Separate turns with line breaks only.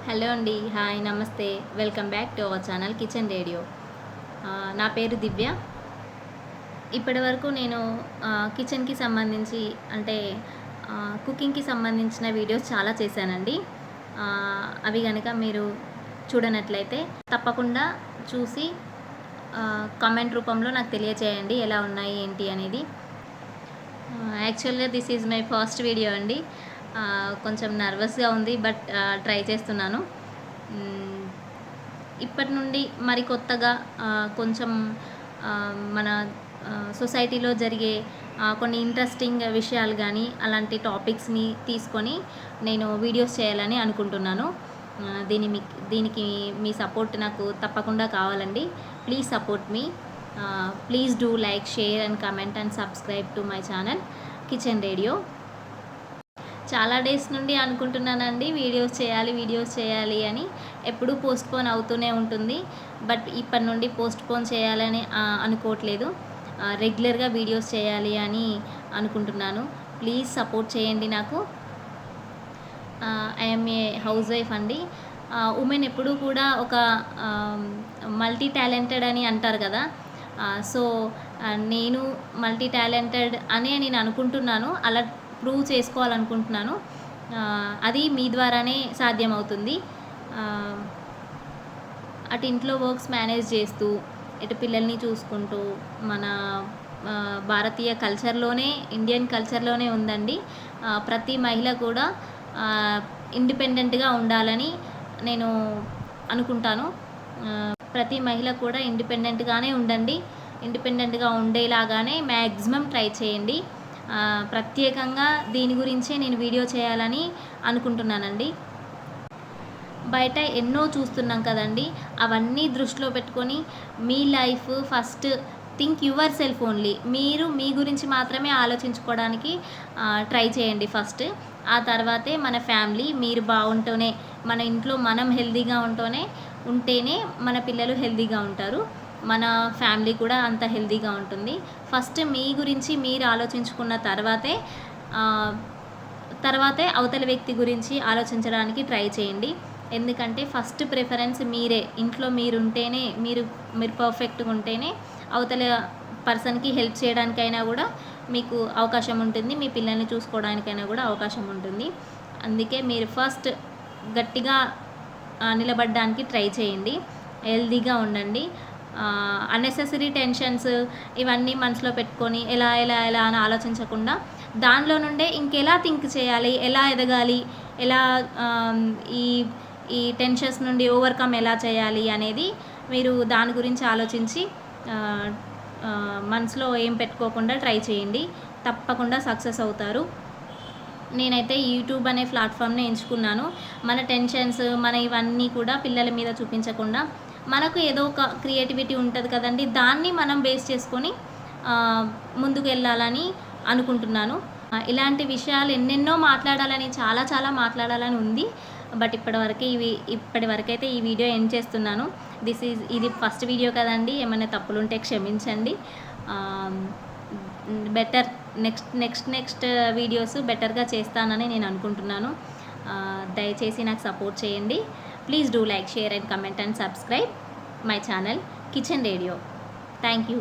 Hello అండి, hi, నమస్తే. Welcome back to our channel kitchen radio. నా పేరు దివ్య. ఇప్పటి వరకు నేను కిచెన్కి సంబంధించి అంటే కుకింగ్కి సంబంధించిన వీడియోస్ చాలా చేశానండి. అవి కనుక మీరు చూడనట్లయితే తప్పకుండా చూసి కామెంట్ రూపంలో నాకు తెలియచేయండి ఎలా ఉన్నాయి ఏంటి అనేది. యాక్చువల్గా this is my first video అండి. కొంచెం నర్వస్గా ఉంది, బట్ ట్రై చేస్తున్నాను. ఇప్పటి నుండి మరి కొత్తగా కొంచెం మన సొసైటీలో జరిగే కొన్ని ఇంట్రెస్టింగ్ విషయాలు కానీ అలాంటి టాపిక్స్ని తీసుకొని నేను వీడియోస్ చేయాలని అనుకుంటున్నాను. దీనికి మీ సపోర్ట్ నాకు తప్పకుండా కావాలండి. Please support me. Please do like, share and comment and subscribe to my channel kitchen radio. చాలా డేస్ నుండి అనుకుంటున్నానండి వీడియోస్ చేయాలి అని. ఎప్పుడూ పోస్ట్పోన్ అవుతూనే ఉంటుంది, బట్ ఇప్పటి నుండి పోస్ట్పోన్ చేయాలని అనుకోవట్లేదు. రెగ్యులర్గా వీడియోస్ చేయాలి అని అనుకుంటున్నాను. ప్లీజ్ సపోర్ట్ చేయండి నాకు. ఐఎమ్ ఏ హౌస్ వైఫ్ అండి. ఉమెన్ ఎప్పుడూ కూడా ఒక మల్టీ టాలెంటెడ్ అని అంటారు కదా. సో నేను మల్టీ టాలెంటెడ్ అనే నేను అనుకుంటున్నాను. అలా ప్రూవ్ చేసుకోవాలనుకుంటున్నాను. అది మీ ద్వారానే సాధ్యమవుతుంది. అటు ఇంట్లో వర్క్స్ మేనేజ్ చేస్తూ, ఇటు పిల్లల్ని చూసుకుంటూ, మన భారతీయ కల్చర్లోనే, ఇండియన్ కల్చర్లోనే ఉందండి. ప్రతి మహిళ కూడా ఇండిపెండెంట్గా ఉండాలని నేను అనుకుంటాను. ప్రతి మహిళ కూడా ఇండిపెండెంట్గానే ఉండండి. ఇండిపెండెంట్గా ఉండేలాగానే మ్యాక్సిమం ట్రై చేయండి. ప్రత్యేకంగా దీని గురించే నేను వీడియో చేయాలని అనుకుంటున్నానండి. బయట ఎన్నో చూస్తున్నాం కదండి. అవన్నీ దృష్టిలో పెట్టుకొని మీ life first think yourself only. మీరు మీ గురించి మాత్రమే ఆలోచించుకోవడానికి ట్రై చేయండి ఫస్ట్. ఆ తర్వాతే మన ఫ్యామిలీ. మీరు బాగుంటూనే, మన ఇంట్లో మనం హెల్తీగా ఉంటేనే మన పిల్లలు హెల్తీగా ఉంటారు. మన ఫ్యామిలీ కూడా అంత హెల్తీగా ఉంటుంది. ఫస్ట్ మీ గురించి మీరు ఆలోచించుకున్న తర్వాతే అవతల వ్యక్తి గురించి ఆలోచించడానికి ట్రై చేయండి. ఎందుకంటే ఫస్ట్ ప్రిఫరెన్స్ మీరే. ఇంట్లో మీరు పర్ఫెక్ట్గా ఉంటేనే అవతల పర్సన్కి హెల్ప్ చేయడానికైనా కూడా మీకు అవకాశం ఉంటుంది. మీ పిల్లల్ని చూసుకోవడానికైనా కూడా అవకాశం ఉంటుంది. అందుకే మీరు ఫస్ట్ గట్టిగా నిలబడడానికి ట్రై చేయండి. హెల్తీగా ఉండండి. అన్నెసెసరీ టెన్షన్స్ ఇవన్నీ మనసులో పెట్టుకొని ఎలా అని ఆలోచించకుండా దానిలో నుండే ఇంకెలా థింక్ చేయాలి, ఎలా ఎదగాలి, ఎలా ఈ టెన్షన్స్ నుండి ఓవర్కమ్ ఎలా చేయాలి అనేది మీరు దాని గురించి ఆలోచించి మనసులో ఏం పెట్టుకోకుండా ట్రై చేయండి. తప్పకుండా సక్సెస్ అవుతారు. నేనైతే యూట్యూబ్ అనే ప్లాట్ఫామ్ని ఎంచుకున్నాను. మన టెన్షన్స్ ఇవన్నీ కూడా పిల్లల మీద చూపించకుండా మనకు ఏదో ఒక క్రియేటివిటీ ఉంటుంది కదండి, దాన్ని మనం బేస్ చేసుకొని ముందుకు వెళ్ళాలని అనుకుంటున్నాను. ఇలాంటి విషయాలు ఎన్నెన్నో మాట్లాడాలని, చాలా మాట్లాడాలని ఉంది. బట్ ఇప్పటివరకైతే ఈ వీడియో ఎండ్ చేస్తున్నాను. ఇది ఫస్ట్ వీడియో కదండి. ఏమైనా తప్పులుంటే క్షమించండి. బెటర్ నెక్స్ట్ వీడియోస్ బెటర్గా చేస్తానని నేను అనుకుంటున్నాను. దయచేసి నాకు సపోర్ట్ చేయండి. Please do like, share and comment and subscribe my channel kitchen radio. Thank you.